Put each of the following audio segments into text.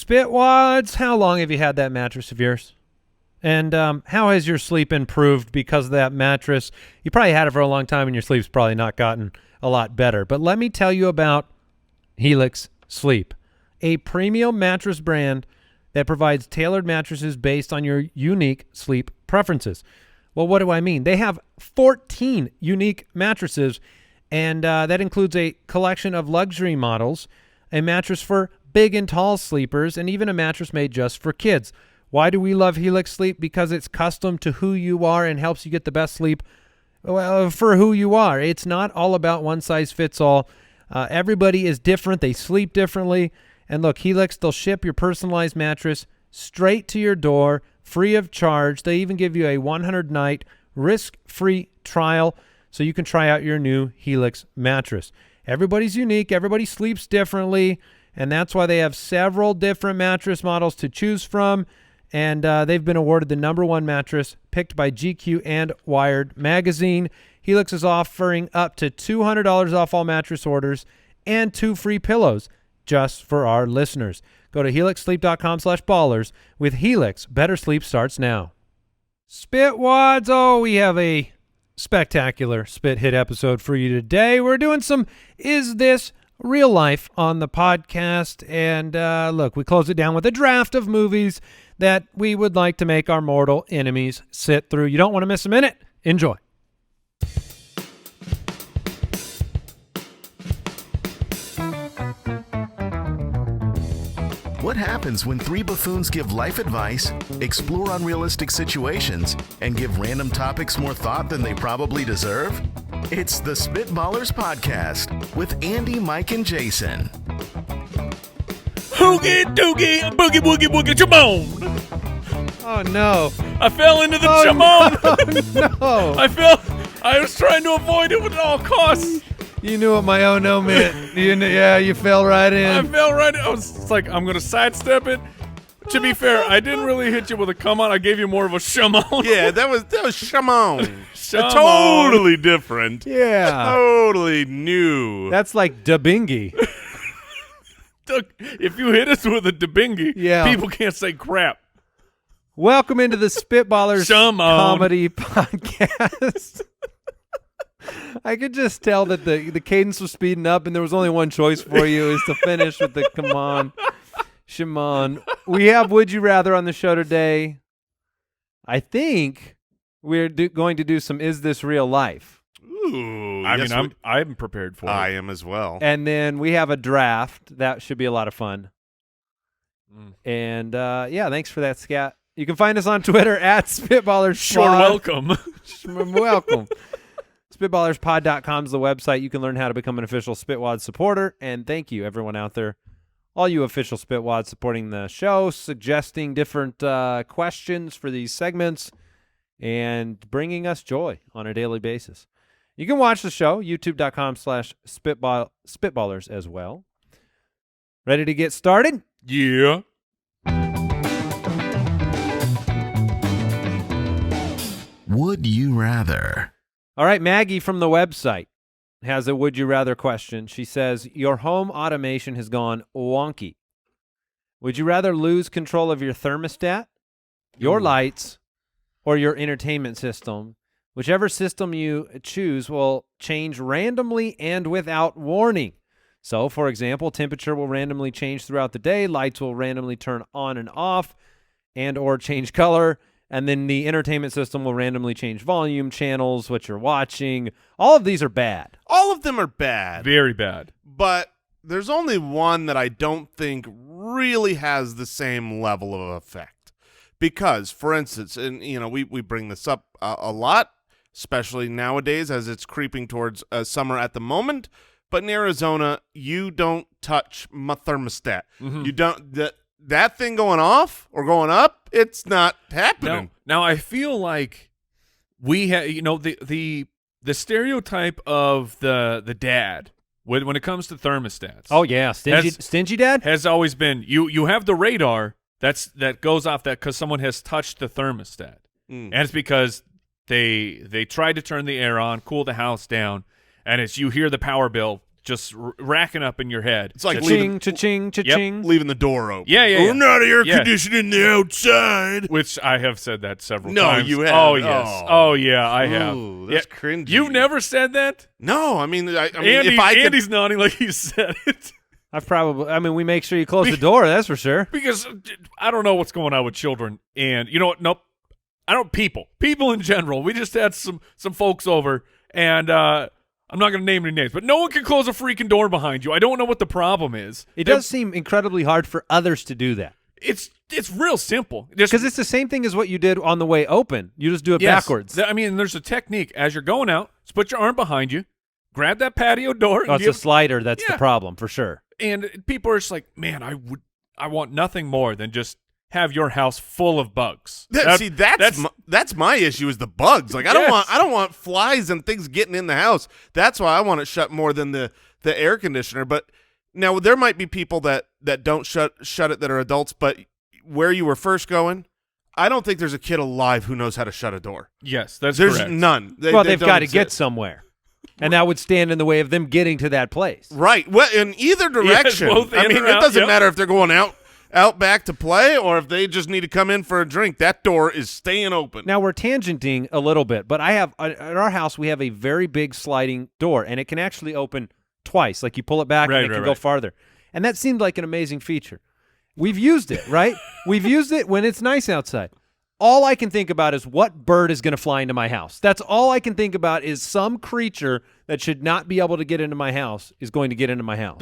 Spitwads, how long have you had that mattress of yours? And how has your sleep improved because of that mattress? You probably had it for a long time and your sleep's probably not gotten a lot better. But let me tell you about Helix Sleep, a premium mattress brand that provides tailored mattresses based on your unique sleep preferences. Well, what do I mean? They have 14 unique mattresses, and that includes a collection of luxury models, a mattress for big and tall sleepers, and even a mattress made just for kids. Why do we love Helix Sleep? Because it's custom to who you are and helps you get the best sleep for who you are. It's not all about one size fits all. Everybody is different. They sleep differently. And look, Helix, they'll ship your personalized mattress straight to your door, free of charge. They even give you a 100-night risk-free trial so you can try out your new Helix mattress. Everybody's unique. Everybody sleeps differently, and that's why they have several different mattress models to choose from. And they've been awarded the #1 mattress picked by GQ and Wired magazine. Helix is offering up to $200 off all mattress orders and 2 free pillows just for our listeners. Go to helixsleep.com/ballers. With Helix, better sleep starts now. Spitwads, oh, we have a spectacular Spit Hit episode for you today. We're doing some Is This Real Life on the podcast. And look, we close it down with a draft of movies that we would like to make our mortal enemies sit through. You don't want to miss a minute. Enjoy. What happens when 3 buffoons give life advice, explore unrealistic situations, and give random topics more thought than they probably deserve? It's the Spitballers Podcast with Andy, Mike, and Jason. Hoogie doogie, boogie woogie woogie jamon. Oh, no. I fell into the jamon. No. I was trying to avoid it at all costs. You knew what my oh no meant. You fell right in. I fell right in. I was like, I'm going to sidestep it. To be fair, I didn't really hit you with a come on. I gave you more of a shamon. Yeah, that was Shamon. Shamon. Totally different. Yeah. Totally new. That's like Dabingi. Look, if you hit us with a debingy, people can't say crap. Welcome into the Spitballers comedy podcast. I could just tell that the cadence was speeding up and there was only one choice for you is to finish with the come on, Shimon. We have Would You Rather on the show today. I think we're going to do some Is This Real Life? Ooh. I'm prepared for it. I am as well. And then we have a draft. That should be a lot of fun. And, thanks for that, Scat. You can find us on Twitter at Spitballers. Sure, welcome. Welcome. SpitballersPod.com is the website. You can learn how to become an official Spitwad supporter. And thank you, everyone out there, all you official Spitwads supporting the show, suggesting different questions for these segments, and bringing us joy on a daily basis. You can watch the show, youtube.com/Spitballers as well. Ready to get started? Yeah. Would you rather? All right, Maggie from the website has a would you rather question. She says, your home automation has gone wonky. Would you rather lose control of your thermostat, your lights, or your entertainment system? Whichever system you choose will change randomly and without warning. So, for example, temperature will randomly change throughout the day, lights will randomly turn on and off and or change color, and then the entertainment system will randomly change volume, channels, what you're watching. All of these are bad. All of them are bad. Very bad. But there's only one that I don't think really has the same level of effect. Because, for instance, and we bring this up a lot, especially nowadays as it's creeping towards summer at the moment. But in Arizona, you don't touch my thermostat. Mm-hmm. You don't that thing going off or going up. It's not happening. Now I feel like we have the stereotype of the dad when it comes to thermostats. Oh yeah, stingy dad has always been you have the radar that goes off that because someone has touched the thermostat, and it's because they tried to turn the air on, cool the house down, and you hear the power bill just racking up in your head. It's like Cha-ching, cha-ching, cha-ching. leaving the door open. Yeah. We're not air Yeah. conditioning the outside. Which I have said that several No, times. you have. Oh, yes. Oh, yeah, I have. Ooh, that's cringy. You've never said that? No, I mean, Andy's nodding like he said it. We make sure you close the door, that's for sure. Because I don't know what's going on with children. And you know what? Nope. People in general. We just had some folks over, and I'm not going to name any names, but no one can close a freaking door behind you. I don't know what the problem is. It does seem incredibly hard for others to do that. It's real simple. Because it's the same thing as what you did on the way open. You just do it backwards. There's a technique. As you're going out, just put your arm behind you, grab that patio door. Oh, it's a slider. That's the problem, for sure. And people are just like, man, I want nothing more than just have your house full of bugs. That's my issue is the bugs. Like I don't want flies and things getting in the house. That's why I want it shut more than the air conditioner. But now there might be people that don't shut it that are adults. But where you were first going, I don't think there's a kid alive who knows how to shut a door. Yes, there's correct. None. They've got to get somewhere. And that would stand in the way of them getting to that place. Right. Well, in either direction. Yes, both in it or out, doesn't yep. matter if they're going out back to play or if they just need to come in for a drink. That door is staying open. Now, we're tangenting a little bit, but at our house, we have a very big sliding door, and it can actually open twice. Like you pull it back and it can go farther. And that seemed like an amazing feature. We've used it, right? We've used it when it's nice outside. All I can think about is what bird is going to fly into my house. That's all I can think about is some creature that should not be able to get into my house is going to get into my house.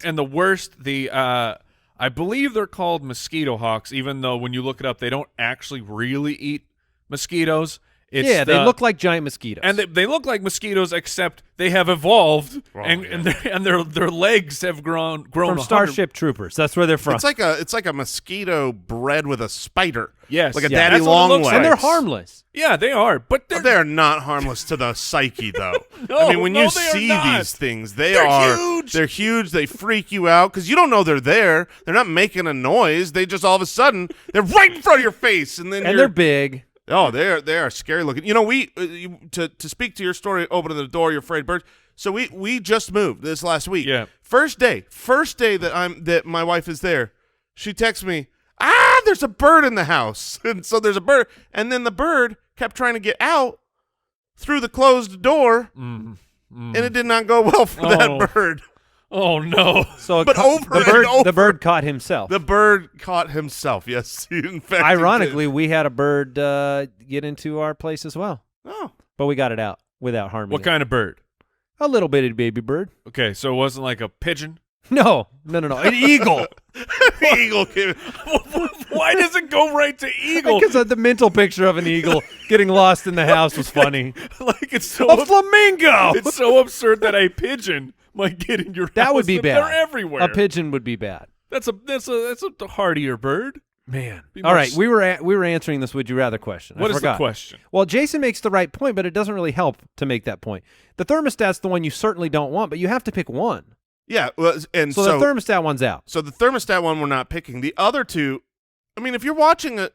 And the worst, I believe they're called mosquito hawks, even though when you look it up, they don't actually really eat mosquitoes. They look like giant mosquitoes. And they look like mosquitoes, except they have evolved, and their legs have grown from Starship Troopers. That's where they're from. It's like a mosquito bred with a spider. Yes, like a daddy long leg. And they're harmless. Yeah, they are, but they're not harmless to the psyche, though. No, I mean, when you see these things, they're huge. They're huge. They freak you out because you don't know they're there. They're not making a noise. They just all of a sudden they're right in front of your face, and they're big. Oh, they are scary looking. You know, we to speak to your story, opening the door, you're afraid of birds. So we just moved this last week. Yeah. First day that my wife is there, she texts me, there's a bird in the house. And so there's a bird, and then the bird kept trying to get out through the closed door, and it did not go well for that bird. Oh no! So, the bird caught himself. The bird caught himself. Yes, in fact. Ironically, we had a bird get into our place as well. Oh, but we got it out without harming. What kind of bird? A little bitty baby bird. Okay, so it wasn't like a pigeon. No, an eagle. Eagle came. Why does it go right to eagle? Because the mental picture of an eagle getting lost in the house was funny. Like it's so a flamingo. It's so absurd that a pigeon might get in your house. That would be bad. They're everywhere. A pigeon would be bad. That's a hardier bird. Man. All right, we were answering this would you rather question. What is the question? Well, Jason makes the right point, but it doesn't really help to make that point. The thermostat's the one you certainly don't want, but you have to pick one. Yeah, well, and so the thermostat one's out. So the thermostat one we're not picking. The other two, I mean, if you're watching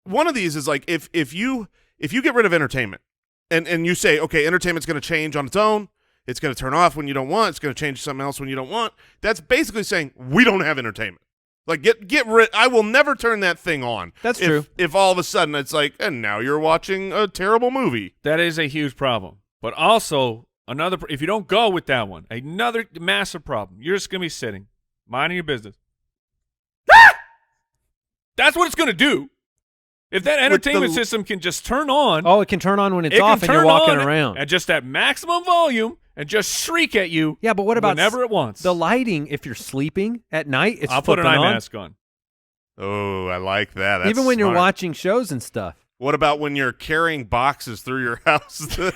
one of these is like if you get rid of entertainment and you say, okay, entertainment's going to change on its own. It's going to turn off when you don't want. It's going to change to something else when you don't want. That's basically saying we don't have entertainment. Like get rid. I will never turn that thing on. That's true. If all of a sudden it's like, and now you're watching a terrible movie. That is a huge problem. But also if you don't go with that one, another massive problem. You're just going to be sitting, minding your business. That's what it's going to do. If that entertainment system can just turn on. Oh, it can turn on when it's off and you're walking around. At just at maximum volume and just shriek at you. Yeah, but what about whenever it wants? The lighting, if you're sleeping at night, it's I'll put an eye mask on. Oh, I like that. That's even when smart. you're watching shows and stuff. What about when you're carrying boxes through your house and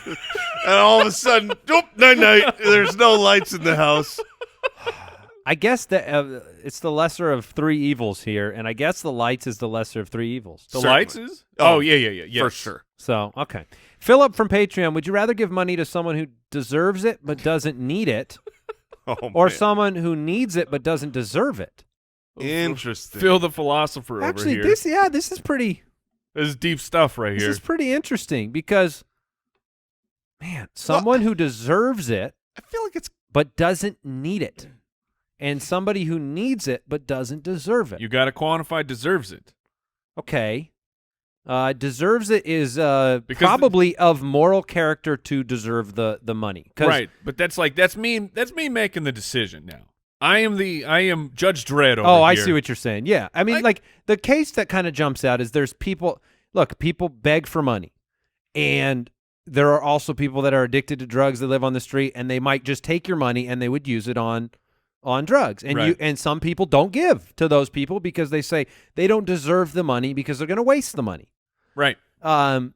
all of a sudden, night, there's no lights in the house? I guess that it's the lesser of three evils here, and I guess the lights is the lesser of three evils. The lights is? Oh, yeah. Yes. For sure. So, okay. Philip from Patreon, would you rather give money to someone who deserves it but doesn't need it, or someone who needs it but doesn't deserve it? Interesting. Phil the philosopher Actually, over here. this is pretty... This is deep stuff right here. This is pretty interesting because, man, someone who deserves it. I feel like it's but doesn't need it, and somebody who needs it but doesn't deserve it. You got to quantify deserves it. Okay. Deserves it is probably of moral character to deserve the money. Right, but that's me making the decision now. I am Judge Dredd over here. Oh, I see what you're saying. Yeah. I mean, like the case that kind of jumps out is there's people beg for money, and there are also people that are addicted to drugs that live on the street, and they might just take your money and they would use it on drugs. And right. and some people don't give to those people because they say they don't deserve the money because they're going to waste the money. Right. But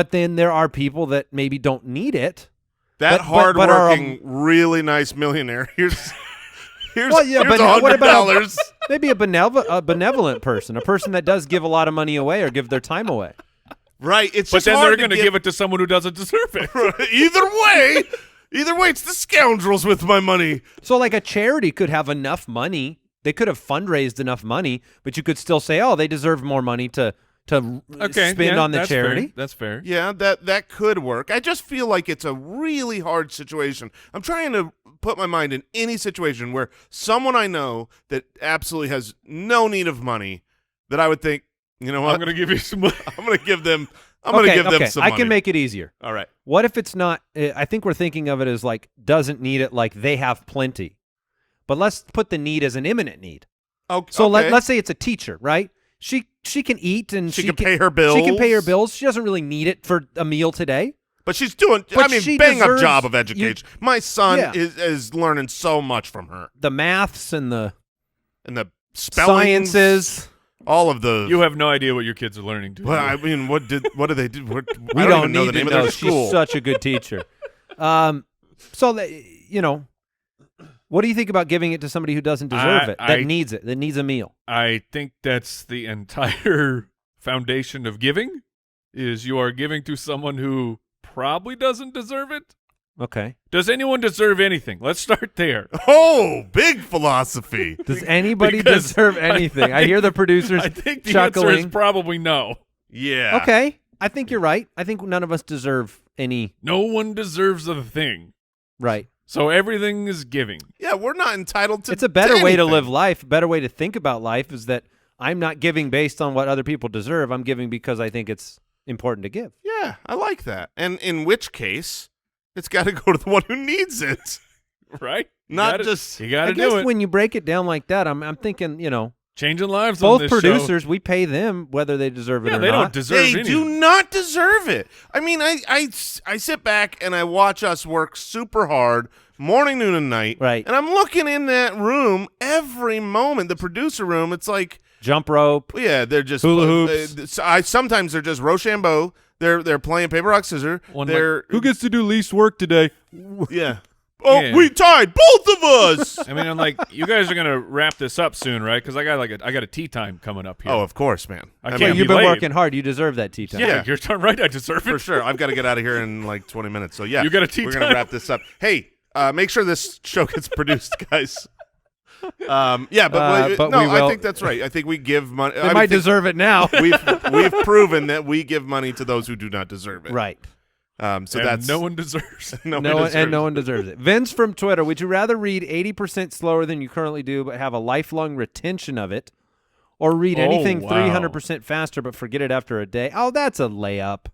then there are people that maybe don't need it. That hardworking, really nice millionaire. Here's $100. Maybe a benevolent person, a person that does give a lot of money away or give their time away. Right. But then they're going to give it to someone who doesn't deserve it. Either way, it's the scoundrels with my money. So like a charity could have enough money. They could have fundraised enough money, but you could still say, oh, they deserve more money to spend on the charity. Fair. That's fair. Yeah, that could work. I just feel like it's a really hard situation. I'm trying to put my mind in any situation where someone I know that absolutely has no need of money, that I would think, you know what? I'm going to give you some money. I'm going to give them some money. I can make it easier. All right. What if it's not I think we're thinking of it as like doesn't need it, like they have plenty. But let's put the need as an imminent need. Okay. So let's say it's a teacher, right? She can eat and she can pay her bills. She can pay her bills. She doesn't really need it for a meal today. But she's doing, bang up job of education. My son is learning so much from her. The maths and the spellings, sciences. All of the. You have no idea what your kids are learning. Well, I mean, what do they do? We don't even know the name of their school. She's such a good teacher. What do you think about giving it to somebody who doesn't deserve it, that needs it, that needs a meal? I think that's the entire foundation of giving, is you are giving to someone who probably doesn't deserve it. Okay. Does anyone deserve anything? Let's start there. Oh, big philosophy. Does anybody deserve anything? I hear the producers I think the chuckling. answer is probably no. Yeah. Okay. I think you're right. I think none of us deserve any. No one deserves a thing. Right. So everything is giving. Yeah, we're not entitled to. It's a better way to live life. A better way to think about life is that I'm not giving based on what other people deserve. I'm giving because I think it's important to give. Yeah, I like that. And in which case, it's got to go to the one who needs it. Right? You got to do it. I guess when you break it down like that, I'm thinking, changing lives both on this producers, show. we pay them whether they deserve it or not. They don't deserve They do not deserve it. I mean, I sit back and I watch us work super hard morning, noon, and night. Right. And I'm looking in that room every moment, the producer room. It's like jump rope. Yeah, they're just hula hoops. Sometimes they're just Rochambeau. They're playing paper rock scissors. Who gets to do least work today? Yeah. Oh, yeah. We tied both of us. I mean, I'm like, you guys are gonna wrap this up soon, right? Because I got a tea time coming up here. Oh, of course, man. You've been working hard. You deserve that tea time. Yeah, you're right. I deserve it for sure. I've got to get out of here in like 20 minutes. So yeah, you got a tea time. We're gonna wrap this up. Hey, make sure this show gets produced, guys. I think that's right. I think we give money. They might deserve it now. We've proven that we give money to those who do not deserve it. Right. That's no one deserves. No one deserves it. Vince from Twitter, would you rather read 80% slower than you currently do but have a lifelong retention of it, or read anything 300% faster but forget it after a day? Oh, that's a layup.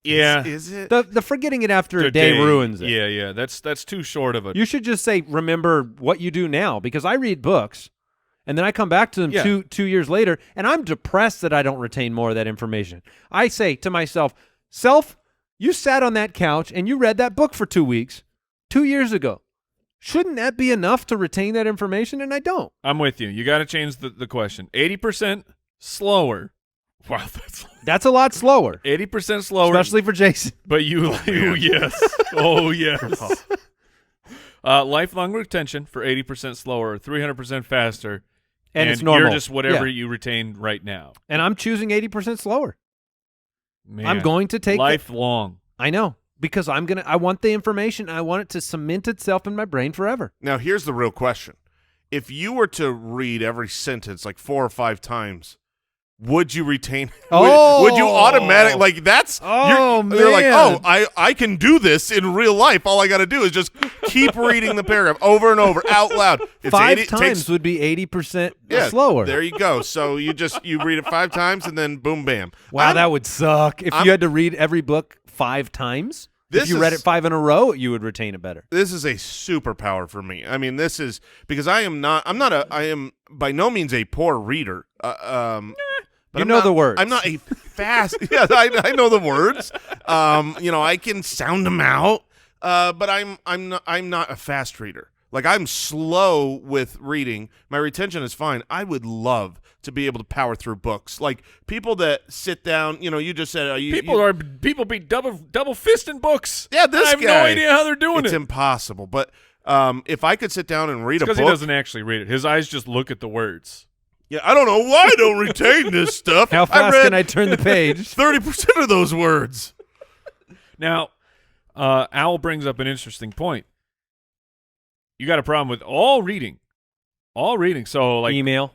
Yeah. Is it? The forgetting it after a day ruins it. Yeah. That's too short of a. You should just say, remember what you do now, because I read books and then I come back to them two years later and I'm depressed that I don't retain more of that information. I say to myself, you sat on that couch and you read that book for 2 weeks 2 years ago. Shouldn't that be enough to retain that information? And I don't. I'm with you. You got to change the question. 80% slower. Wow, that's a lot slower. 80% slower. Especially for Jason. But yes. Oh, yes. Lifelong retention for 80% slower, 300% faster. And it's normal. You're just whatever you retain right now. And I'm choosing 80% slower. Man, I'm going to take lifelong. I know, because I want the information. I want it to cement itself in my brain forever. Now, here's the real question. If you were to read every sentence like 4 or 5 times, would you retain? Oh. Would you automatic like that's? Oh, you're like, man. oh, I can do this in real life. All I got to do is just keep reading the paragraph over and over out loud. It's 5 times would be 80% slower. There you go. So you read it 5 times and then boom, bam. Wow, that would suck. If you had to read every book 5 times, if you read it 5 in a row, you would retain it better. This is a superpower for me. I mean, this is because I am by no means a poor reader. But you know the words. I'm not a fast. Yeah, I know the words. I can sound them out. But I'm not a fast reader. Like, I'm slow with reading. My retention is fine. I would love to be able to power through books. Like, people that sit down. You just said people be double fisting books. Yeah, this I have guy. no idea how they're doing it. It's impossible. But if I could sit down and read a book, because he doesn't actually read it. His eyes just look at the words. Yeah, I don't know why I don't retain this stuff. How fast can I turn the page? 30% of those words. Now, Owl brings up an interesting point. You got a problem with all reading. So like email,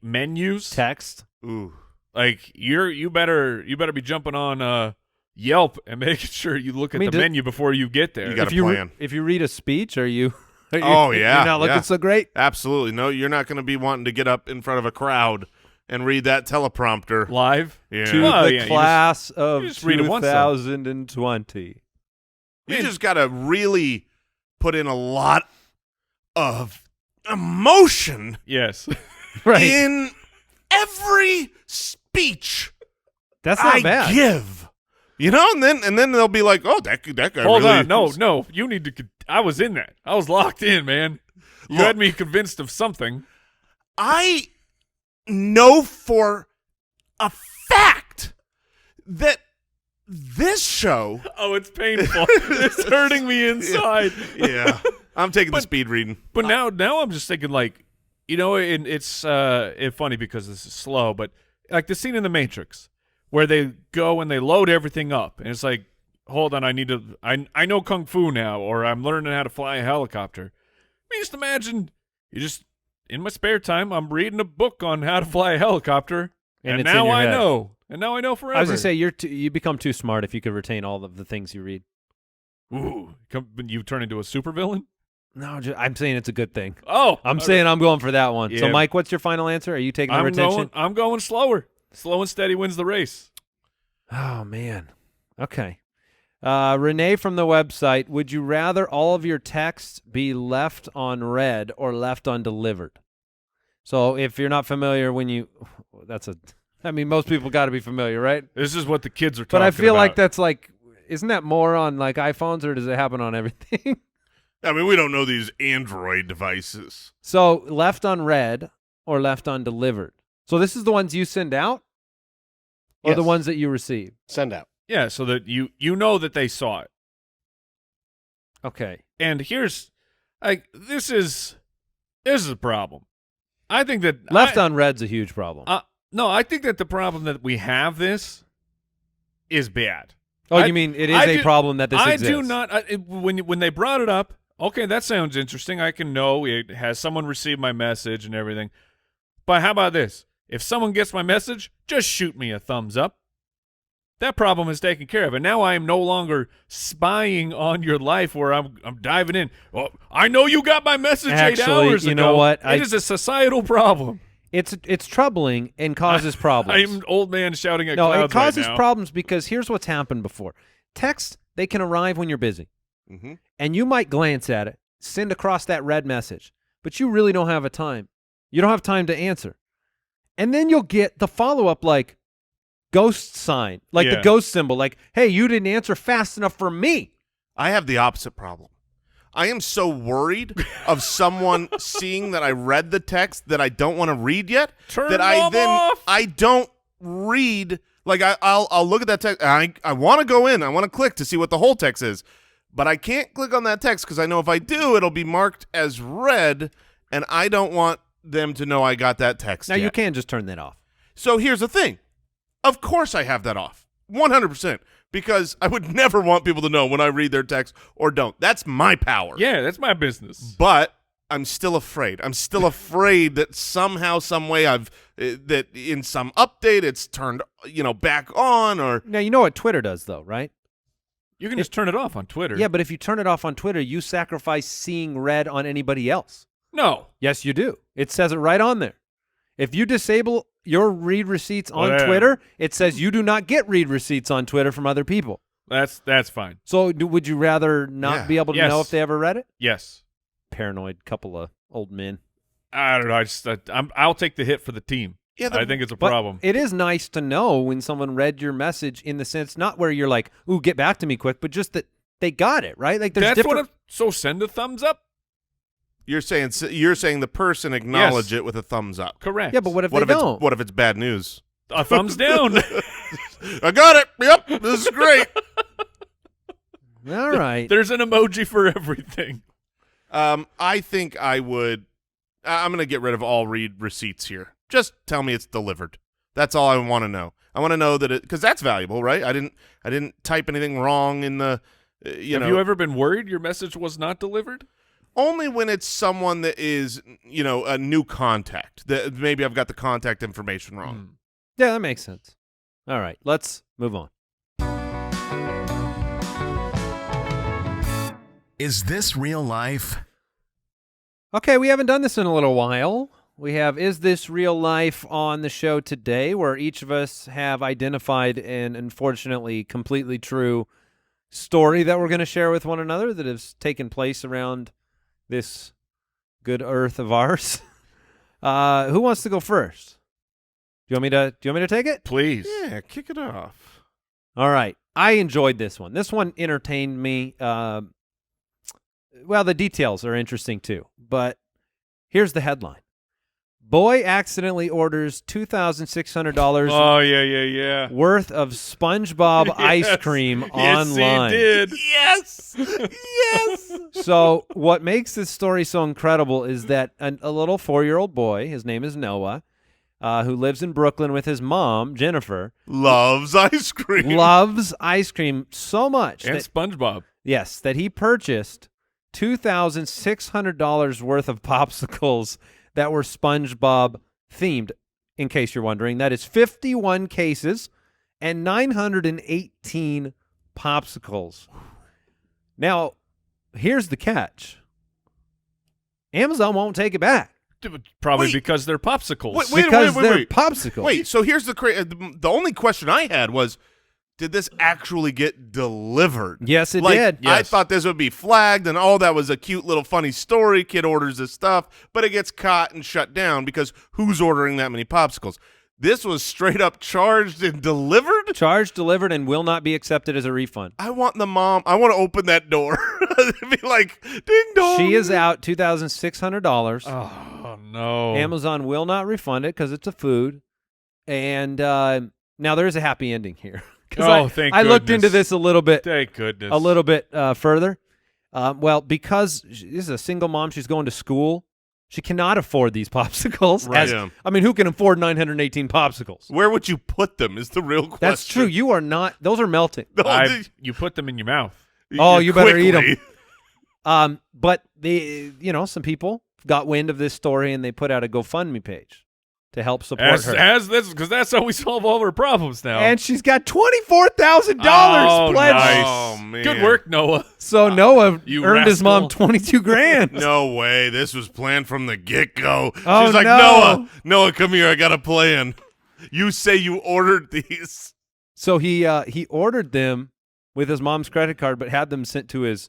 menus, text. Ooh, like you better be jumping on Yelp and making sure you look at the menu before you get there. You got a plan. If you read a speech, are you? Oh yeah, you're not looking so great. Absolutely, no. You're not going to be wanting to get up in front of a crowd and read that teleprompter live. Yeah, To the class of you just read it once, though. 2020. You just got to really put in a lot of emotion. Yes, Right. In every speech That's not I bad. give. And then they'll be like, "Oh, that guy." Hold really on, no. You need to. I was in that. I was locked in, man. You had me convinced of something. I know for a fact that this show. Oh, it's painful. It's hurting me inside. Yeah, I'm taking the speed reading. But now I'm just thinking like, it's funny because this is slow, but like the scene in The Matrix where they go and they load everything up, and it's like, hold on, I know Kung Fu now, or I'm learning how to fly a helicopter. I mean, just imagine, in my spare time, I'm reading a book on how to fly a helicopter, and it's in now your I head. know. And now I know forever. I was going to say, you become too smart if you could retain all of the things you read. Ooh, you turn into a supervillain? No, I'm saying it's a good thing. Oh. I'm saying I'm going for that one. So, Yeah. Mike, what's your final answer? Are you taking the retention? I'm going slower. Slow and steady wins the race. Oh, man. Okay. Renee from the website, would you rather all of your texts be left on read or left undelivered? So if you're not familiar most people got to be familiar, right? This is what the kids are talking about. But I feel like that's like, isn't that more on like iPhones, or does it happen on everything? I mean, we don't know these Android devices. So left unread or left undelivered. So this is the ones you send out or the Yes. ones that you receive? Send out. Yeah, so that you know that they saw it. Okay. And here's this is a problem. I think that Left unread's a huge problem. no, I think that the problem that we have this is bad. you mean it is a problem that this exists? I do not. When they brought it up, okay, that sounds interesting. I can know it has someone received my message and everything. But how about this? If someone gets my message, just shoot me a thumbs up. That problem is taken care of, and now I am no longer spying on your life where I'm diving in. Well, I know you got my message 8 hours ago. You know what? It is a societal problem. It's troubling and causes problems. I'm an old man shouting at No, clouds it causes right now. problems because here's what's happened before. Texts, they can arrive when you're busy. Mm-hmm. And you might glance at it, send across that red message, but you really don't have a time. You don't have time to answer. And then you'll get the follow-up like ghost sign, like the ghost symbol, like, hey, you didn't answer fast enough for me. I have the opposite problem. I am so worried of someone seeing that I read the text that I don't want to read yet. Turn that them off. I don't read. Like I'll look at that text. And I want to go in. I want to click to see what the whole text is, but I can't click on that text because I know if I do, it'll be marked as read, and I don't want them to know I got that text. Now yet. you can just turn that off. So here's the thing. Of course I have that off, 100%, because I would never want people to know when I read their text or don't. That's my power. Yeah, that's my business. But I'm still afraid. I'm still afraid that somehow, some way, that in some update it's turned, back on, or Now, you know what Twitter does, though, right? You can just turn it off on Twitter. Yeah, but if you turn it off on Twitter, you sacrifice seeing red on anybody else. No. Yes, you do. It says it right on there. If you disable your read receipts on Whatever. Twitter, it says you do not get read receipts on Twitter from other people. That's fine. So would you rather not be able to Yes. know if they ever read it? Yes. Paranoid couple of old men. I don't know. I'll take the hit for the team. Yeah, I think it's a But problem. it is nice to know when someone read your message, in the sense not where you're like, ooh, get back to me quick, but just that they got it, right? Like there's That's different. so send a thumbs up. you're saying the person acknowledge it with a thumbs up. Correct. Yeah, but what if What they if don't? what if it's bad news? A thumbs down. I got it. Yep, this is great. All right. There's an emoji for everything. I think I would. I'm going to get rid of all read receipts here. Just tell me it's delivered. That's all I want to know. I want to know that because that's valuable, right? I didn't type anything wrong in the. Have you ever been worried your message was not delivered? Only when it's someone that is, a new contact. That maybe I've got the contact information wrong. Yeah, that makes sense. All right, let's move on. Is this real life? Okay, we haven't done this in a little while. We have Is This Real Life on the show today, where each of us have identified an unfortunately completely true story that we're going to share with one another that has taken place around this good earth of ours. Who wants to go first? Do you want me to take it? Please. Yeah, kick it off. All right. I enjoyed this one. This one entertained me. Well, the details are interesting too, but here's the headline. Boy accidentally orders $2,600 Oh, yeah. worth of SpongeBob ice Yes. cream Yes, online. he did. Yes, yes. So what makes this story so incredible is that a little 4-year-old boy, his name is Noah, who lives in Brooklyn with his mom, Jennifer, Loves ice cream. loves ice cream so much And that, SpongeBob. yes, that he purchased $2,600 worth of popsicles that were SpongeBob themed, in case you're wondering. That is 51 cases and 918 popsicles. Now, here's the catch. Amazon won't take it back. Probably Wait. because they're popsicles. Wait. Because they're popsicles. Wait, so here's the only question I had was, did this actually get delivered? Yes, it Like, did. I Yes. thought this would be flagged, and that was a cute little funny story. Kid orders this stuff, but it gets caught and shut down because who's ordering that many popsicles? This was straight up charged and delivered? Charged, delivered, and will not be accepted as a refund. I want the mom. I want to open that door. Be like, ding dong. She is out $2,600. Oh, no. Amazon will not refund it because it's a food. And now there is a happy ending here. 'Cause Oh, thank I looked goodness. into this a little bit Thank goodness. further. Well, because this is a single mom, she's going to school. She cannot afford these popsicles. Right. Yeah. I mean, who can afford 918 popsicles? Where would you put them is the real question. That's true. You are not. Those are melting. No, You put them in your mouth. Oh, you better eat 'em. quickly. But some people got wind of this story and they put out a GoFundMe page to help support her. Because that's how we solve all our problems now. And she's got $24,000 Oh, pledged. nice. Oh, man. Good work, Noah. So Noah You earned his mom rascal. $22,000. No way. This was planned from the get-go. Oh, She's like, no. Noah, come here. I got a plan. You say you ordered these. So he ordered them with his mom's credit card, but had them sent to his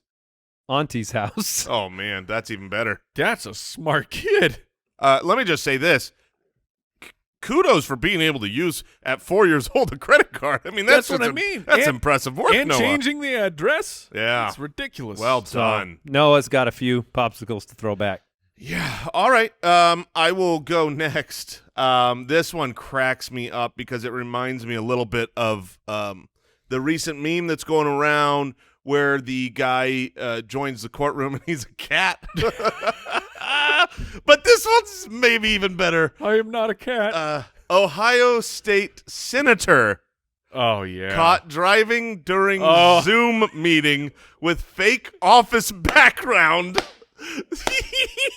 auntie's house. Oh, man. That's even better. That's a smart kid. Let me just say this. Kudos for being able to use, at 4 years old, a credit card. I mean, That's just what I mean. That's And- impressive work, And Noah. changing the address? Yeah. It's ridiculous. Well So done. Noah's got a few popsicles to throw back. Yeah. All right. I will go next. This one cracks me up because it reminds me a little bit of the recent meme that's going around where the guy joins the courtroom and he's a cat. But this one's maybe even better. I am not a cat. Ohio State Senator Oh, yeah. caught driving during Oh. Zoom meeting with fake office background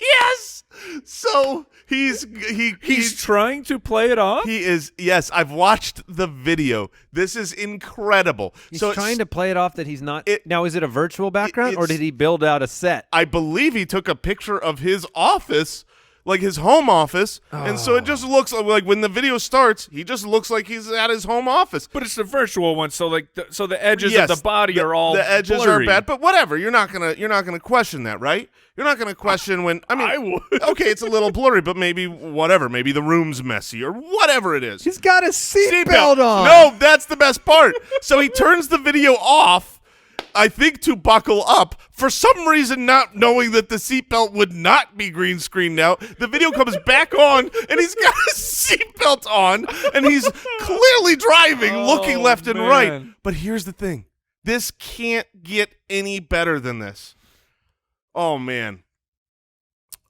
Yes. So he's trying to play it off. He is. Yes, I've watched the video. This is incredible. He's so trying to play it off that he's not. It- Now, is it a virtual background or it's- did he build out a set? I believe he took a picture of his office, like his home office, and so it just looks like when the video starts, he just looks like he's at his home office. But it's the virtual one, so like the edges Yes, of the body are all the edges blurry. are bad, but whatever. You're not gonna question that, right? You're not gonna question when I would. Okay, it's a little blurry, but maybe whatever. Maybe the room's messy or whatever it is. He's got a seatbelt on. No, that's the best part. So he turns the video off, I think, to buckle up. For some reason, not knowing that the seatbelt would not be green screened out, the video comes back on, and he's got his seatbelt on, and he's clearly driving, looking left and right. man. But here's the thing. This can't get any better than this. Oh, man.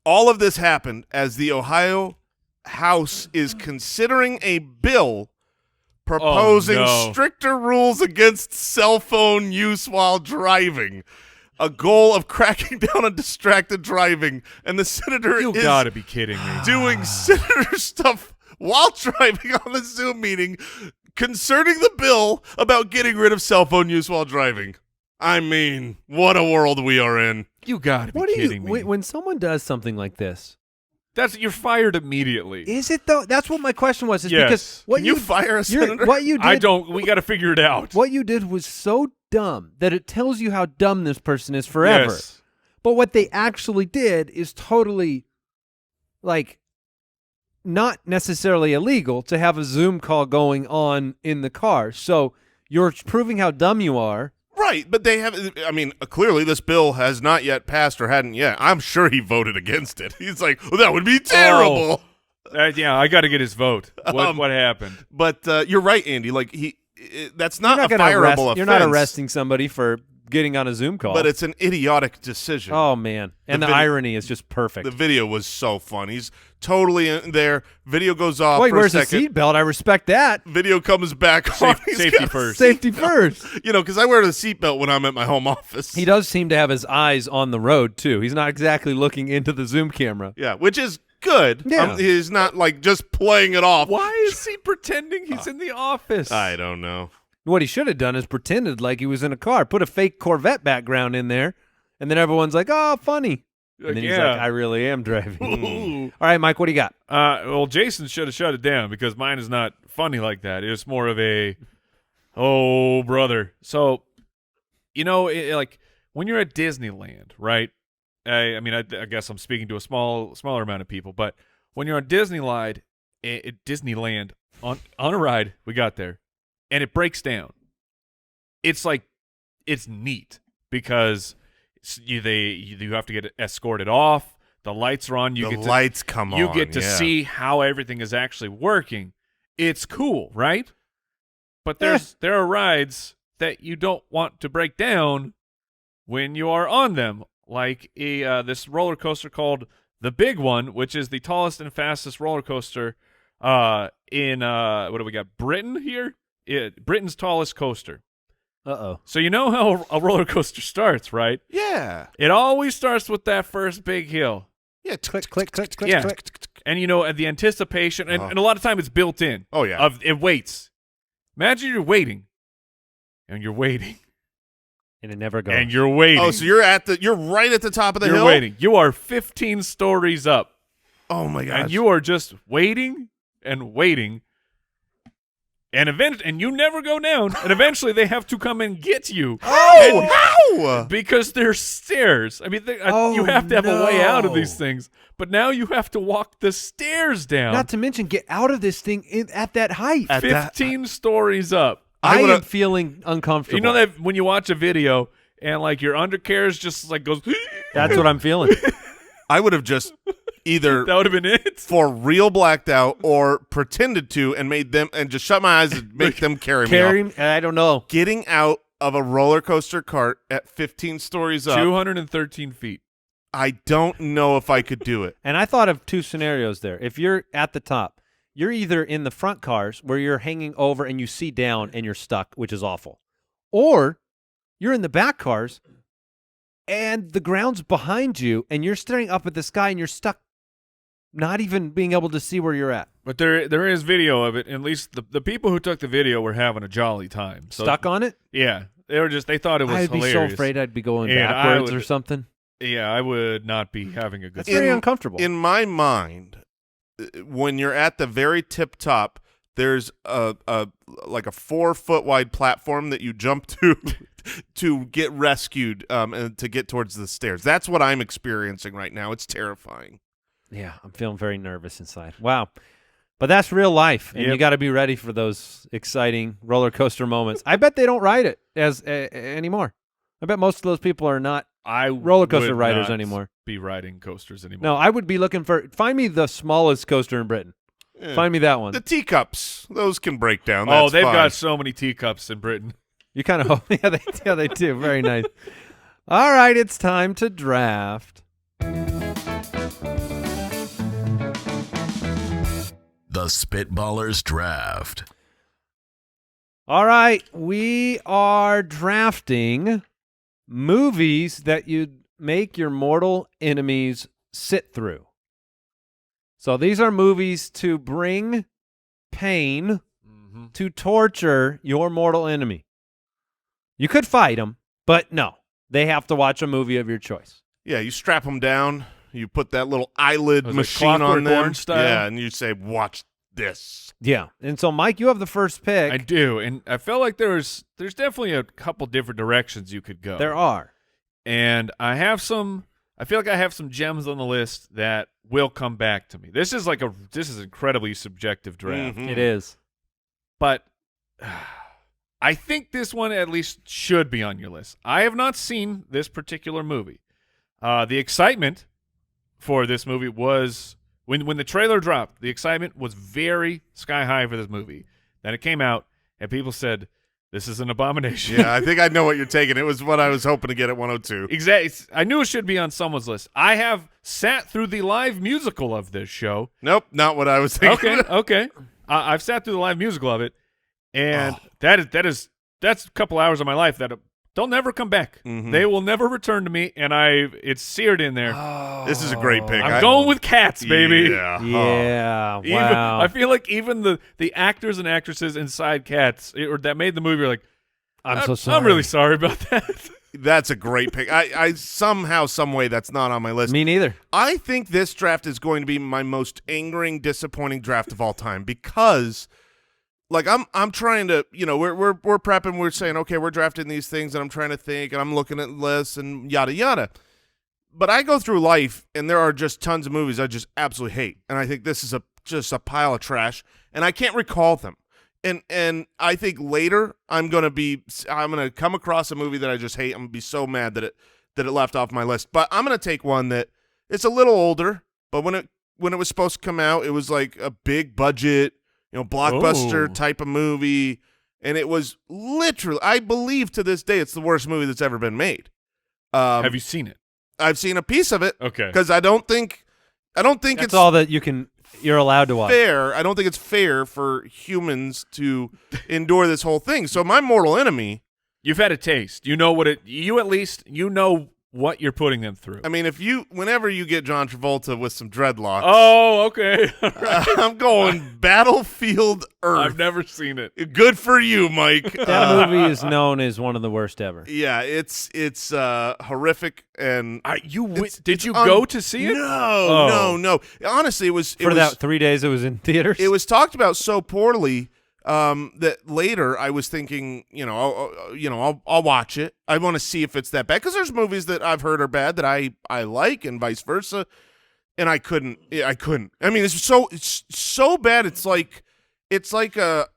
All of this happened as the Ohio House is considering a bill proposing stricter rules against cell phone use while driving, a goal of cracking down on distracted driving, and the senator You is gotta be kidding me. doing senator stuff while driving on the Zoom meeting concerning the bill about getting rid of cell phone use while driving. I mean, what a world we are in. You gotta be What are kidding you? me. When someone does something like this, You're fired immediately. is it though? That's what my question was. Is Yes. because what Can you fire a you're- senator? What you did, I don't. We got to figure it out. What you did was so dumb that it tells you how dumb this person is forever. Yes. But what they actually did is totally, like, not necessarily illegal to have a Zoom call going on in the car. So you're proving how dumb you are. Right, but they have. I mean, clearly this bill has not yet passed or hadn't yet. I'm sure he voted against it. He's like, well, that would be terrible. Yeah, I got to get his vote. What happened? But you're right, Andy. Like that's not a gonna fireable arrest, offense. You're not arresting somebody for getting on a Zoom call. But it's an idiotic decision. Oh, man. And the video- irony is just perfect. The video was so fun. He's totally in there. Video goes off Wait, for a where's the second. seatbelt? I respect that. Video comes back on. He's Safety got a first. Safety seatbelt. first. You know, because I wear the seatbelt when I'm at my home office. He does seem to have his eyes on the road, too. He's not exactly looking into the Zoom camera. Yeah, which is good. Yeah. He's not like just playing it off. Why is he pretending he's in the office? I don't know. What he should have done is pretended like he was in a car, put a fake Corvette background in there, and then everyone's like, oh, funny. And then he's like, I really am driving. All right, Mike, what do you got? Well, Jason should have shut it down because mine is not funny like that. It's more of a, oh, brother. So, you know, like when you're at Disneyland, right? I mean, I guess I'm speaking to a smaller amount of people, but when you're on Disneyland on a ride, we got there, and it breaks down. It's like, it's neat because you have to get escorted off. The lights are on. The lights come on. You get to yeah. see how everything is actually working. It's cool, right? But there are rides that you don't want to break down when you are on them, like this roller coaster called the Big One, which is the tallest and fastest roller coaster in what do we got? Britain here? Britain's tallest coaster. Uh-oh. So you know how a roller coaster starts, right? Yeah. It always starts with that first big hill. Yeah. Click, click, click, click, Yeah. click. And, you know, the anticipation, and a lot of time it's built in. Oh, yeah. It waits. Imagine you're waiting, and you're waiting, And it never goes. and you're waiting. Oh, so you're right at the top of the you're hill? waiting. You are 15 stories up, Oh, my gosh. and you are just waiting and waiting, and you never go down, and eventually they have to come and get you. How? Because there's stairs. I mean, Oh, you have to have a way out of no. these things. But now you have to walk the stairs down. Not to mention, get out of this thing at that height. At that- 15 stories up. I would've- am feeling uncomfortable. You know that when you watch a video and like your undercarriage just like goes. That's what I'm feeling. I would have just either That would have been it. for real blacked out or pretended to and made them and just shut my eyes and make them carry me off. I don't know. Getting out of a roller coaster cart at 15 stories up, 213 feet. I don't know if I could do it. And I thought of two scenarios there. If you're at the top, you're either in the front cars where you're hanging over and you see down and you're stuck, which is awful. Or you're in the back cars and the ground's behind you, and you're staring up at the sky, and you're stuck not even being able to see where you're at. But there is video of it. At least the people who took the video were having a jolly time. So, Stuck on it? Yeah. They thought it was I'd hilarious. be so afraid I'd be going And backwards or something. Yeah, I would not be having a good That's time. very uncomfortable. In my mind, when you're at the very tip top, there's like a 4-foot wide platform that you jump to to get rescued and to get towards the stairs. That's what I'm experiencing right now. It's terrifying. Yeah, I'm feeling very nervous inside. Wow. But that's real life, and you got to be ready for those exciting roller coaster moments. I bet they don't ride it as anymore. I bet most of those people are not roller coaster would riders not anymore. Be riding coasters anymore. No, I would be looking for – find me the smallest coaster in Britain. Yeah. Find me that one. The teacups, those can break down. Oh, That's they've fine. got so many teacups in Britain. You kind of hope. Yeah, they do. Very nice. All right, it's time to draft. The Spitballers Draft. All right, we are drafting movies that you'd make your mortal enemies sit through. So these are movies to bring pain, to torture your mortal enemy. You could fight them, but no, they have to watch a movie of your choice. Yeah, you strap them down. You put that little eyelid Was it machine on Clockwork them. Orange style? Yeah, and you say, watch this. Yeah, and so Mike, you have the first pick. I do, and I felt like there's definitely a couple different directions you could go. There are. And I feel like I have some gems on the list that will come back to me. This is incredibly subjective draft. Mhm. It is. But I think this one at least should be on your list. I have not seen this particular movie. The excitement for this movie was when the trailer dropped, the excitement was very sky high for this movie. Then it came out and people said, this is an abomination. Yeah, I think I know what you're taking. It was what I was hoping to get at 102. Exactly. I knew it should be on someone's list. I have sat through the live musical of this show. Nope, not what I was thinking. Okay. I've sat through the live musical of it, and that's a couple hours of my life that they'll never come back. Mhm. They will never return to me, and it's seared in there. This is a great pick. I'm going with Cats, baby. Yeah. Yeah, Even, wow. I feel like even the actors and actresses inside Cats or that made the movie are like, I'm so sorry. I'm really sorry about that. That's a great pick. I somehow, some way, that's not on my list. Me neither. I think this draft is going to be my most angering, disappointing draft of all time because, like, I'm trying to, we're prepping, we're saying, okay, we're drafting these things, and I'm trying to think, and I'm looking at lists and yada yada. But I go through life, and there are just tons of movies I just absolutely hate, and I think this is just a pile of trash, and I can't recall them. And I think later I'm gonna come across a movie that I just hate. I'm gonna be so mad that it left off my list. But I'm gonna take one that it's a little older, but when it was supposed to come out, it was like a big budget, blockbuster type of movie, and it was literally, I believe to this day, it's the worst movie that's ever been made. Have you seen it? I've seen a piece of it. Okay. Because I don't think That's it's all that you're allowed to watch. fair. I don't think it's fair for humans to endure this whole thing. So my mortal enemy. You've had a taste. You know what you're putting them through. I mean, whenever you get John Travolta with some dreadlocks, Oh, okay. I'm going Battlefield Earth. I've never seen it. Good for you, Mike. That movie is known as one of the worst ever. Yeah, it's horrific and Did you go to see it? No. Honestly, it was That 3 days it was in theaters? It was talked about so poorly that later I was thinking, I'll watch it. I want to see if it's that bad because there's movies that I've heard are bad that I like and vice versa, and I couldn't. I couldn't. I mean, it's so bad. It's like a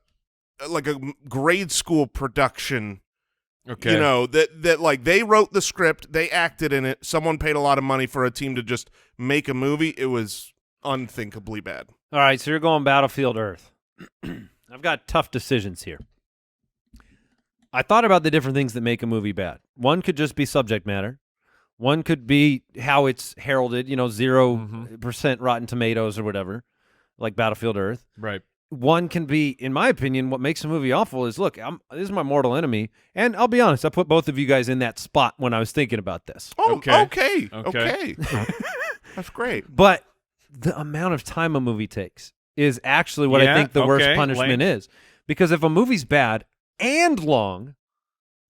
grade school production. Okay. That like they wrote the script, they acted in it. Someone paid a lot of money for a team to just make a movie. It was unthinkably bad. All right, so you're going Battlefield Earth. I've got tough decisions here. I thought about the different things that make a movie bad. One could just be subject matter. One could be how it's heralded, 0% Rotten Tomatoes or whatever, like Battlefield Earth. Right. one can be, in my opinion, what makes a movie awful is, look, this is my mortal enemy, and I'll be honest, I put both of you guys in that spot when I was thinking about this. Oh, Okay. okay. That's great. But the amount of time a movie takes is actually what I Yeah, think the worst okay, punishment lame. is. Because if a movie's bad and long,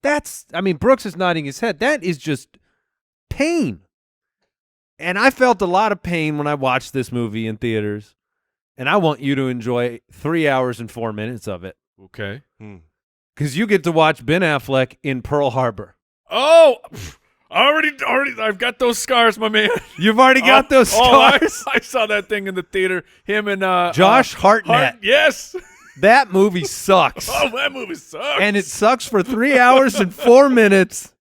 Brooks is nodding his head. That is just pain. And I felt a lot of pain when I watched this movie in theaters. And I want you to enjoy 3 hours and 4 minutes of it. Okay. Because you get to watch Ben Affleck in Pearl Harbor. Oh, already, I've got those scars, my man. You've already got those scars. I saw that thing in the theater. Him and Josh Hartnett. Yes. That movie sucks. Oh, that movie sucks. And it sucks for 3 hours and 4 minutes.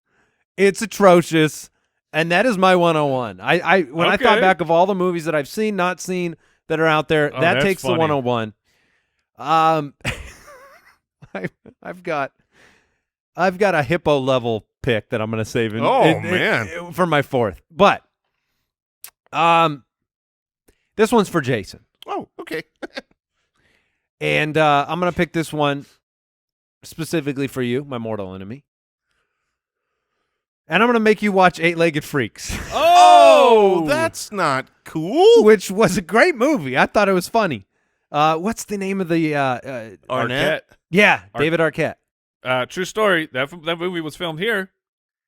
It's atrocious. And that is my 101. When I thought Okay. back of all the movies that I've seen, not seen, that are out there, Oh, that that's takes funny. the 101. I've got a hippo level pick that I'm going to save for my fourth. But this one's for Jason. Oh, okay. And I'm going to pick this one specifically for you, my mortal enemy. And I'm going to make you watch Eight-Legged Freaks. Oh, that's not cool. Which was a great movie. I thought it was funny. What's the name of the Arquette. Yeah, David Arquette. True story. That movie was filmed here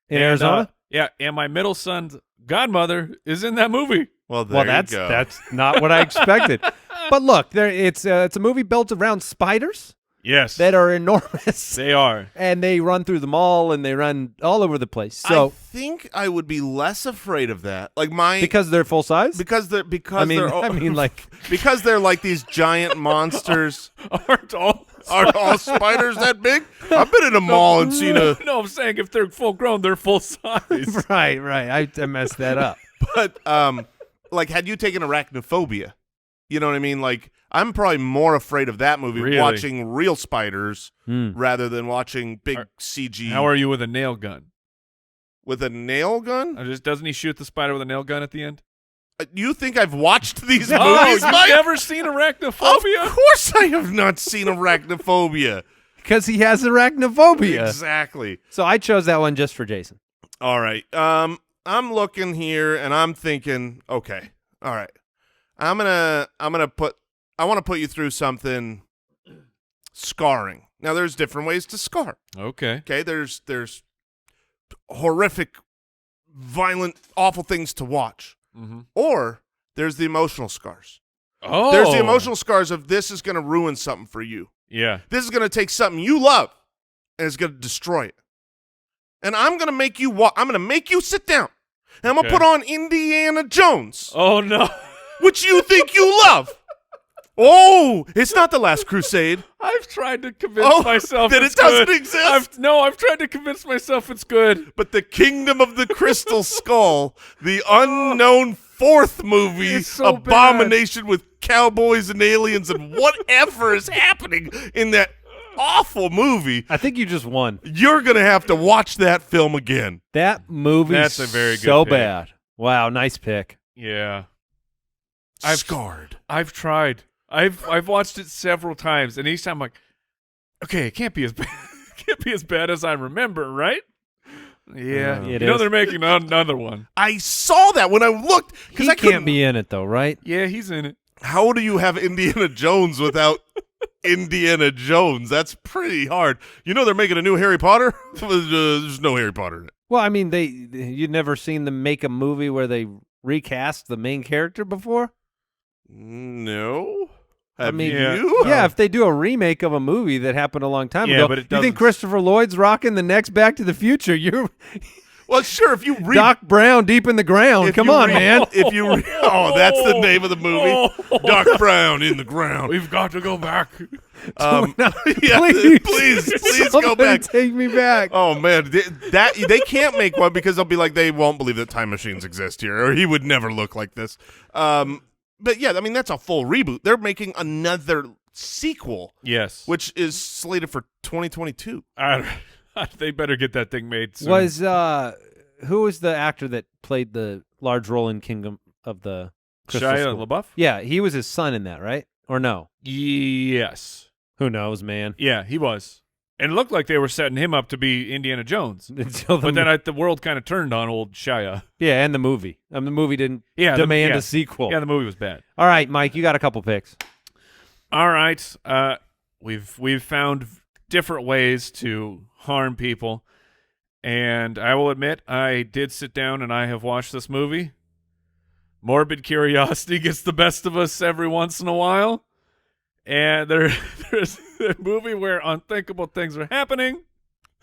In And, Arizona? yeah, and my middle son's godmother is in that movie. Well, there you go. That's not what I expected. But look, it's a movie built around spiders Yes, that are enormous. they are. And they run through the mall and they run all over the place. I So think I would be less afraid of that. Like because they're full size? because they're like because they're like these giant monsters. Aren't all Are all spiders that big? I've been in a mall and seen a. No, I'm saying if they're full grown, they're full size. right. I messed that up. But like, had you taken arachnophobia, you know what I mean? Like, I'm probably more afraid of that movie Really? watching real spiders rather than watching big CG. How are you with a nail gun? With a nail gun? Doesn't he shoot the spider with a nail gun at the end? You think I've watched these Oh, movies, you've Mike? never seen Arachnophobia? Of course I have not seen arachnophobia. Because he has arachnophobia. Exactly. So I chose that one just for Jason. All right. I'm looking here and I'm thinking, okay. All right. I want to put you through something scarring. Now there's different ways to scar. Okay. Okay? There's horrific, violent, awful things to watch. Mm-hmm. Or there's the emotional scars. Oh. There's the emotional scars of this is going to ruin something for you. Yeah. This is going to take something you love and it's going to destroy it. And I'm going to make you I'm going to make you sit down. And I'm going to Okay. put on Indiana Jones, Oh, no. which you think you love. Oh, it's not The Last Crusade. I've tried to convince myself that it's it doesn't good. exist. I've tried to convince myself it's good. But the Kingdom of the Crystal Skull, the unknown fourth movie, It's so abomination with cowboys and aliens and whatever is happening in that awful movie, I think you just won. you're going to have to watch that film again. That movie That's a very good so pick. bad. Wow, nice pick. Yeah. Scarred. I've tried. I've watched it several times, and each time I'm like, okay, it can't be as bad. It can't be as bad as I remember, right? Yeah. It you know is. they're making another one. I saw that when I looked. Because He I couldn't can't be in it, though, right? Yeah, he's in it. How do you have Indiana Jones without Indiana Jones? That's pretty hard. You know they're making a new Harry Potter? There's no Harry Potter in it. Well, I mean, you'd never seen them make a movie where they recast the main character before? No. I Have mean, you? Yeah, if they do a remake of a movie that happened a long time Yeah, ago, but it you doesn't- think Christopher Lloyd's rocking the next Back to the Future? You're Well, sure. If you read, Doc Brown deep in the ground. if Come you on, read- man. If you read, that's the name of the movie. Doc Brown in the ground. We've got to go back. Yeah, Please. please go Somebody back. take me back. Oh man, they can't make one because they'll be like they won't believe that time machines exist here, or he would never look like this. But yeah, I mean that's a full reboot. They're making another sequel, Yes. which is slated for 2022. They better get that thing made soon. Was who was the actor that played the large role in Kingdom of the Crystal Shia Skull? LaBeouf? Yeah, he was his son in that, right? or no? Yes. Who knows, man? Yeah, he was. And it looked like they were setting him up to be Indiana Jones. Until But then the world kind of turned on old Shia. yeah, and the movie. The movie didn't demand a sequel. Yeah, the movie was bad. All right, Mike, you got a couple picks. All right. We've found different ways to harm people. And I will admit, I did sit down and I have watched this movie. Morbid curiosity gets the best of us every once in a while. And there's a movie where unthinkable things are happening.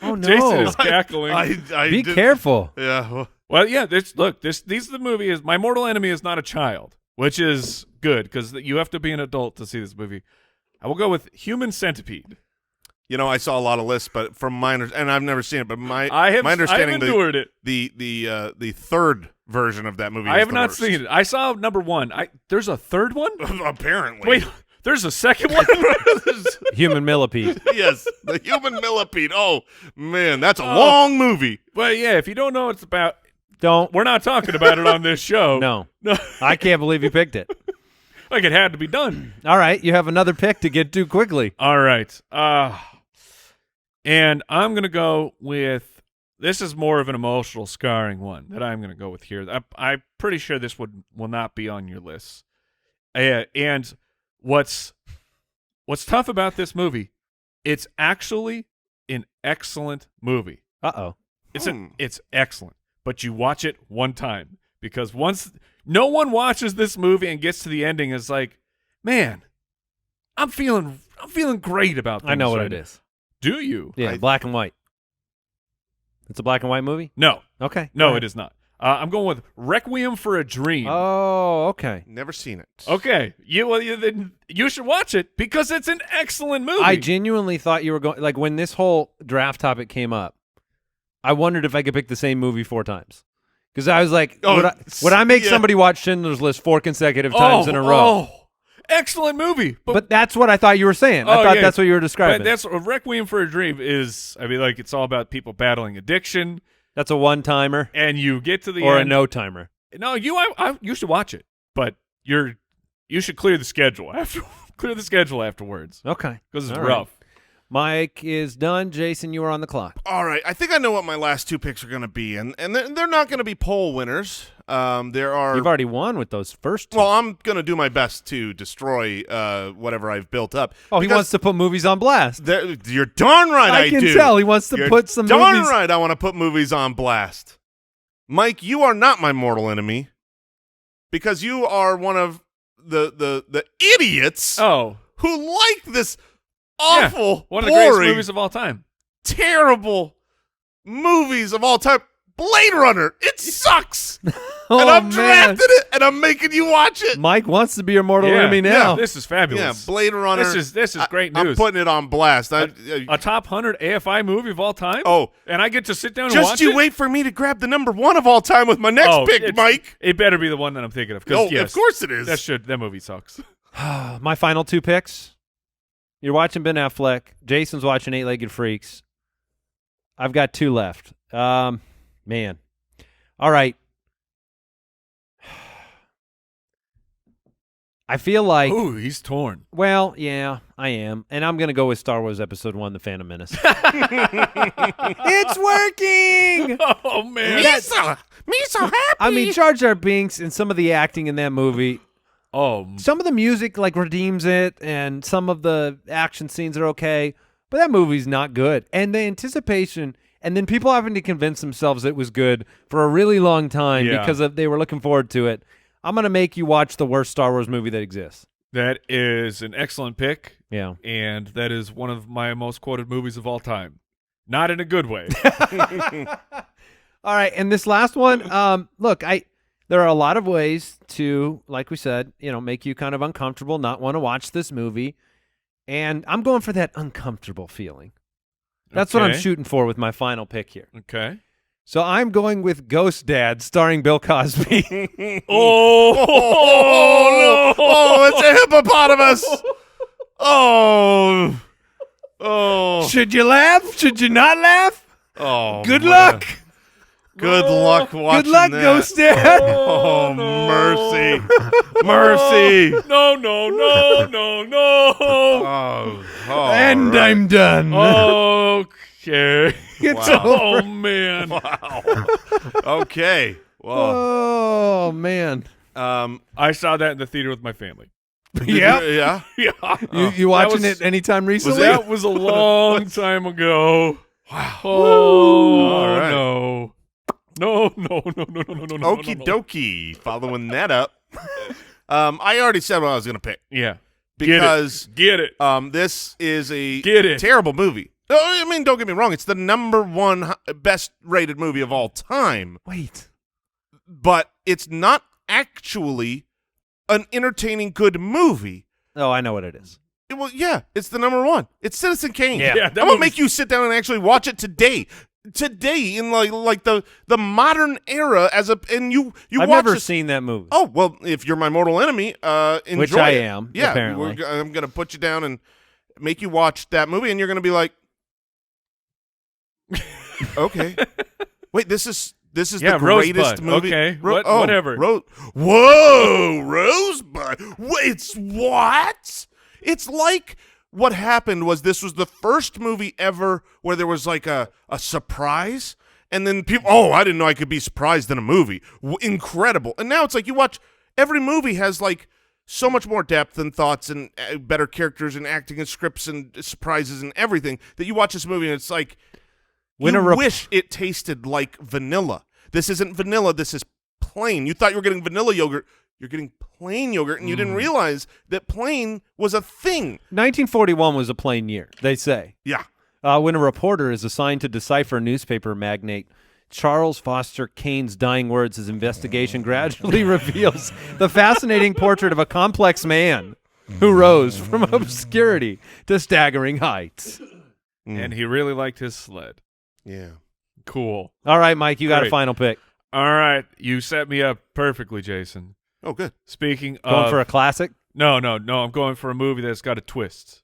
Oh, no. Jason is cackling. Be careful. Yeah. Well, yeah, these are the movie is My Mortal Enemy is not a child, which is good because you have to be an adult to see this movie. I will go with Human Centipede. You know, I saw a lot of lists, but from my and I've never seen it, but my I understanding, have endured it. The third version of that movie. I is have the not worst. seen it. I saw number one. There's a third one? Apparently. Wait, there's a second one? Human millipede. Yes, the human millipede. Oh man, that's a long movie. Well, yeah. If you don't know what it's about, Don't. we're not talking about it on this show. No. No. I can't believe you picked it. Like it had to be done. All right, you have another pick to get to quickly. All right. And I'm going to go with, this is more of an emotional scarring one that I'm going to go with here. I'm pretty sure this will not be on your list. And what's tough about this movie, it's actually an excellent movie. Uh-oh. It's excellent, but you watch it one time because once no one watches this movie and gets to the ending is like, man, I'm feeling great about things. I know what right it now. is. Do you? Yeah, black and white. It's a black and white movie? No. Okay. No, All right. it is not. I'm going with Requiem for a Dream. Oh, okay. Never seen it. Okay. Then you should watch it because it's an excellent movie. I genuinely thought you were going, like when this whole draft topic came up, I wondered if I could pick the same movie 4 times. Because I was like, would I make somebody watch Schindler's List 4 consecutive times in a row? Oh, excellent movie. But that's what I thought you were saying. I thought that's what you were describing. But that's Requiem for a Dream is, I mean, like it's all about people battling addiction. That's a one-timer And you get to the or end. a no-timer. No, you should watch it, but you should clear the schedule afterwards Okay. because it's All right. rough. Mike is done. Jason, you are on the clock. All right, I think I know what my last 2 picks are going to be, and they're not going to be poll winners. There are. You've already won with those first 2. Well, I'm going to do my best to destroy whatever I've built up. he wants to put movies on blast. You're darn right I can do. tell. He wants to You're put some darn movies. right I want to put movies on blast. Mike, you are not my mortal enemy because you are one of the idiots Oh, who like this awful, one of the greatest boring, movies of all time. terrible movies of all time. Blade Runner. It sucks. Oh, and I've man. drafted it, and I'm making you watch it. Mike wants to be your mortal Yeah, enemy now. This is fabulous. Yeah, Blade Runner. This is great I'm news. putting it on blast. a top 100 AFI movie of all time. Oh. and I get to sit down and Just watch you it. wait for me to grab the number 1 of all time with my next pick, Mike. It better be the one that I'm thinking of. Oh, Yes, of course it is. that movie sucks. My final 2 picks. You're watching Ben Affleck. Jason's watching 8-Legged Freaks. I've got 2 left. Man. All right. I feel like, Ooh, he's torn. well, yeah, I am. And I'm going to go with Star Wars Episode 1, The Phantom Menace. It's working! Oh man, Me so happy. I mean, Jar Jar Binks and some of the acting in that movie, some of the music like redeems it, and some of the action scenes are okay, but that movie's not good. And the anticipation, and then people having to convince themselves it was good for a really long time because they were looking forward to it. I'm going to make you watch the worst Star Wars movie that exists. that is an excellent pick. Yeah. And that is one of my most quoted movies of all time. Not in a good way. All right, and this last one, look, there are a lot of ways to, like we said, make you kind of uncomfortable, not want to watch this movie, and I'm going for that uncomfortable feeling. That's what I'm Okay. shooting for with my final pick here. Okay. So I'm going with Ghost Dad, starring Bill Cosby. Oh, no. Oh, it's a hippopotamus. Oh. Should you laugh? Should you not laugh? Oh. Good man. luck. Good luck watching Good luck, that. Ghost Dad. Oh, no. mercy. Mercy. No. Oh, And right. I'm done. Okay. It's Wow. Oh man. Wow. Okay. Well, Oh, man. I saw that in the theater with my family. Yeah. Yeah. Yeah. You watching That was- it anytime recently? That was a long time ago. Wow. Oh All right. no. No. Okie dokie. Following that up. I already said what I was going to pick Yeah. because Get it. this is a Get it. terrible movie. I mean, don't get me wrong. It's the #1 best rated movie of all time, Wait. but it's not actually an entertaining good movie. Oh, I know what it is. Well, yeah, it's the #1. It's Citizen Kane. Yeah. Yeah, I'm that gonna movie's- make you sit down and actually watch it today. Today in like the modern era and you I've watch never this- seen that movie. Oh, well, if you're my mortal enemy, enjoy Which I it. am, Yeah, apparently. I'm going to put you down and make you watch that movie, and you're going to be like, okay. Wait, this is Yeah, the greatest Rosebud. movie. Okay, whatever. Whoa, Rosebud. It's what? It's like what happened was this was the first movie ever where there was like a surprise, and then people, I didn't know I could be surprised in a movie. Incredible. And now it's like you watch, every movie has like so much more depth and thoughts and better characters and acting and scripts and surprises and everything that you watch this movie and it's like, you wish it tasted like vanilla. This isn't vanilla. This is plain. You thought you were getting vanilla yogurt. You're getting plain yogurt, and you didn't realize that plain was a thing. 1941 was a plain year, they say. Yeah. When a reporter is assigned to decipher newspaper magnate Charles Foster Kane's dying words, his investigation gradually reveals the fascinating portrait of a complex man who rose from obscurity to staggering heights. And he really liked his sled. Yeah. Cool. All right, Mike, you got a Great. final pick. All right. You set me up perfectly, Jason. Oh, good. Speaking Going of for a classic? No. I'm going for a movie that's got a twist.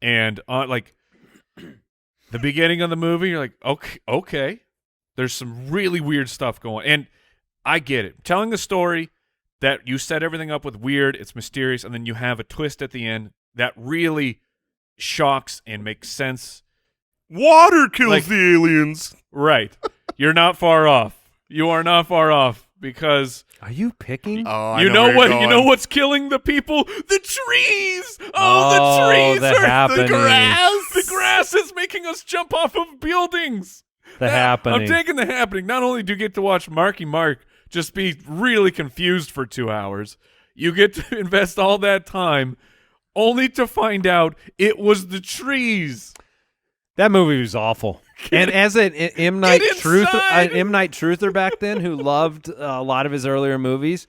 And like the beginning of the movie, you're like, okay. There's some really weird stuff going. And I get it. Telling a story that you set everything up with weird, it's mysterious, and then you have a twist at the end that really shocks and makes sense. Water kills Like- the aliens. Right. You're not far off. You are not far off because Are you picking? Oh, you know what? You know what's killing the people? The trees. Oh, The trees the are happening. the grass. The grass is making us jump off of buildings. The happening. I'm taking the happening. Not only do you get to watch Marky Mark just be really confused for 2 hours, you get to invest all that time only to find out it was the trees. That movie was awful. And as an M. Night inside. Truther back then, who loved a lot of his earlier movies,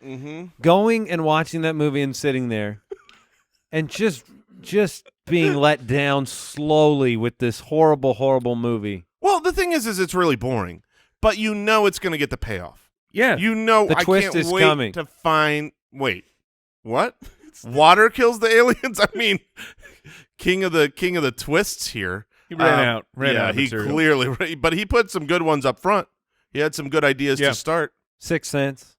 going and watching that movie and sitting there and just being let down slowly with this horrible, horrible movie. Well, the thing is it's really boring, but you know it's going to get the payoff. Yeah. You know, The I twist can't is wait coming. to find. Wait, what? Water kills the aliens? I mean, king of the twists here. He ran out. Yeah, of he material. clearly, but he put some good ones up front. He had some good ideas Yeah. to start. Sixth Sense.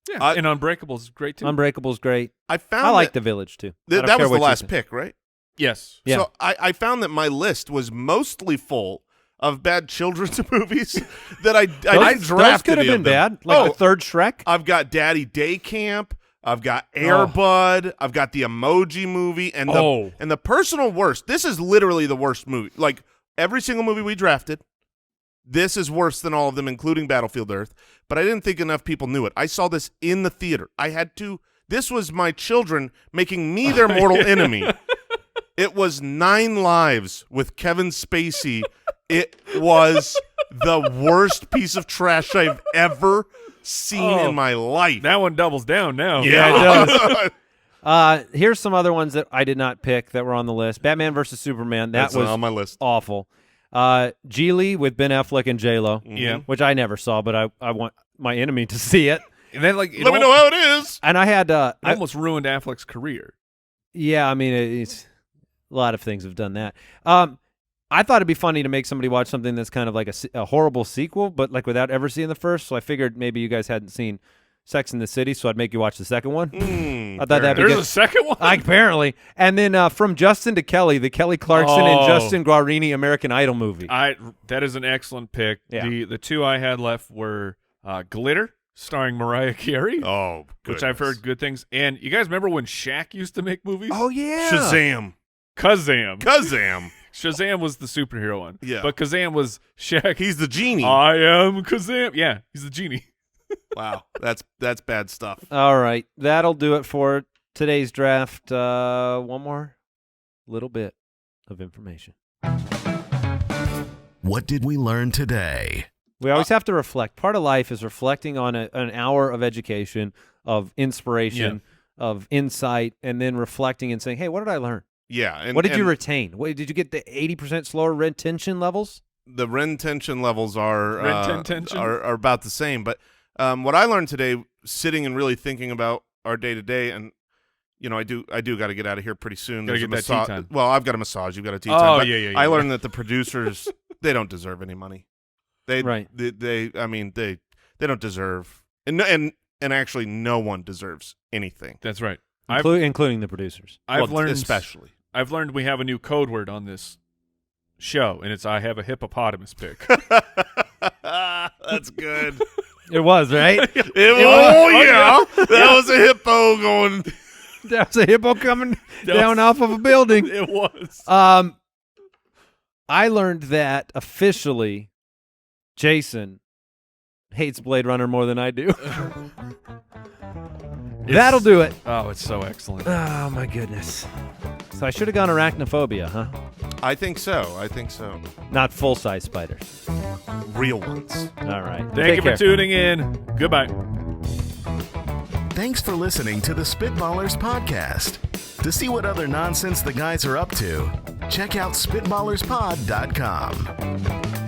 Yeah. I- and Unbreakable is great too. Unbreakable's great. I found I like that, The Village, too. I th- don't that care was the what you last think. pick, right? Yes. Yeah. So I found that my list was mostly full of bad children's movies that I didn't Those draft could have any been of them. bad. Like Oh, the third Shrek. I've got Daddy Day Camp. I've got Air Bud. I've got the Emoji Movie, and the personal worst. This is literally the worst movie. Like every single movie we drafted, this is worse than all of them, including Battlefield Earth. But I didn't think enough people knew it. I saw this in the theater. I had to. This was my children making me their mortal enemy. It was 9 Lives with Kevin Spacey. It was the worst piece of trash I've ever seen in my life. That one doubles down now. Yeah, it does. Here's some other ones that I did not pick that were on the list. Batman versus Superman. That That's was on my list. awful. Geely with Ben Affleck and J-Lo. Yeah. Which I never saw, but I want my enemy to see it. And then like Let me know how it is. And I had it almost ruined Affleck's career. yeah, I mean it's a lot of things have done that. I thought it'd be funny to make somebody watch something that's kind of like a horrible sequel, but like without ever seeing the first. So I figured maybe you guys hadn't seen Sex and the City, so I'd make you watch the second one. I thought that'd be There's good. a second one? Apparently. And then from Justin to Kelly, the Kelly Clarkson and Justin Guarini American Idol movie. That is an excellent pick. Yeah. The two I had left were Glitter, starring Mariah Carey. Oh, which I've heard good things. And you guys remember when Shaq used to make movies? Oh, yeah. Shazam. Shazam was the superhero one. Yeah. But Kazam was Shaq. He's the genie. I am Kazam. Yeah, he's the genie. Wow, that's bad stuff. All right. That'll do it for today's draft. One more little bit of information. What did we learn today? We always have to reflect. Part of life is reflecting on an hour of education, of inspiration, of insight, and then reflecting and saying, hey, what did I learn? Yeah. And, what did you retain? What, did you get the 80% slower retention levels? The retention levels are Retention? are about the same. But what I learned today, sitting and really thinking about our day-to-day, and I do got to get out of here pretty soon. Gotta There's get a that tea massage. time. Well, I've got a massage. You've got a tea Oh, time. But yeah. I learned that the producers, they don't deserve any money. They don't deserve, and actually no one deserves anything. That's right. Including the producers. I've learned especially. I've learned we have a new code word on this show, and it's I have a hippopotamus pick. That's good. It was, right? That was a hippo going. That was a hippo coming down off of a building. It was. I learned that officially Jason hates Blade Runner more than I do. That'll do it. Oh, it's so excellent. Oh, my goodness. So I should have gone arachnophobia, huh? I think so. Not full-size spiders. Real ones. All right. Thank you for tuning in. Goodbye. Thanks for listening to the Spitballers podcast. To see what other nonsense the guys are up to, check out SpitballersPod.com.